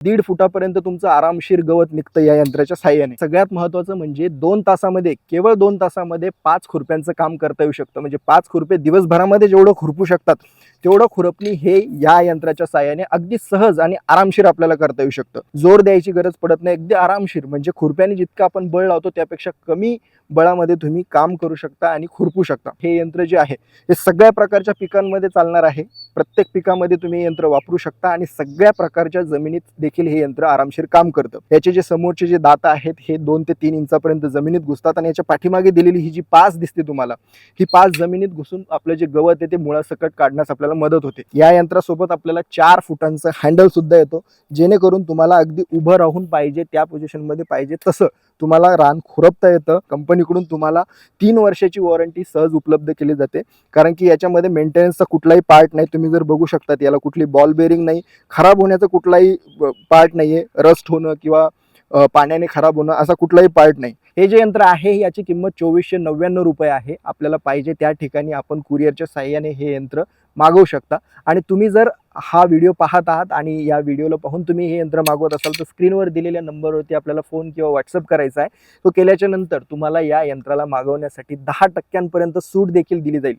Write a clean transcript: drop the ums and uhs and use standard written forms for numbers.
1.5 फुटापर्यंत तुमचं आरामशीर गवत निघतं या यंत्राच्या साहाय्याने। सगळ्यात महत्त्वाचं म्हणजे 2 तासामध्ये, केवळ 2 तासामध्ये 5 खुरप्यांचं काम करता येऊ शकतं। म्हणजे 5 खुरपे दिवसभरामध्ये जेवढं खुरपू शकतात तेवढं खुरपणी हे या यंत्राच्या साहाय्याने अगदी सहज आणि आरामशीर आपल्याला करता येऊ शकतं। जोर द्यायची गरज पडत नाही, अगदी आरामशीर, म्हणजे खुरप्याने जितकं आपण बळ लावतो त्यापेक्षा कमी बळामध्ये तुम्ही काम करू शकता आणि खुरपू शकता। हे यंत्र जे आहे हे सगळ्या प्रकारच्या पिकांमध्ये चालणार आहे। प्रत्येक पिकामध्ये तुम्ही यंत्र वापरू शकता आणि सगळ्या प्रकारच्या जमिनीत देखील हे यंत्र आरामशीर काम करतं। याचे जे समोरचे जे दात आहेत हे 2 ते 3 इंचापर्यंत जमिनीत घुसतात आणि याच्या पाठीमागे दिलेली ही जी पास दिसते तुम्हाला, ही पास जमिनीत घुसून आपलं जे गवत आहे ते मुळासकट काढण्यास आपल्याला मदत होते। या यंत्रासोबत आपल्याला 4 फुटांचं हँडल सुद्धा येतो, जेणेकरून तुम्हाला अगदी उभं राहून पाहिजे त्या पोझिशनमध्ये पाहिजे तसं तुम्हाला रान खुरपता येतं। कंपनीकडून तुम्हाला 3 वर्षाची वॉरंटी सहज उपलब्ध केली जाते, कारण की याच्यामध्ये मेंटेनन्सचा कुठलाही पार्ट नाही। तुम्ही जर बघू शकतात याला कुठली बॉल बेरिंग नाही, खराब होण्याचा कुठलाही पार्ट नाहीये, रस्ट होणं किंवा पाण्याने खराब होणं असा कुठलाही पार्ट नाही। हे जे यंत्र आहे याची किंमत 2499 रुपये आहे। आपल्याला पाहिजे त्या ठिकाणी आपण कुरिअरच्या साहाय्याने हे यंत्र मागवू शकता। आणि तुम्ही जर हा व्हिडिओ पाहत आहात आणि या व्हिडिओला पाहून तुम्ही हे यंत्र मागवत असाल तर स्क्रीनवर दिलेल्या नंबरवरती आपल्याला फोन किंवा व्हॉट्सअप करायचा आहे। तो केल्याच्या नंतर तुम्हाला या यंत्राला मागवण्यासाठी 10% पर्यंत सूट देखील दिली जाईल।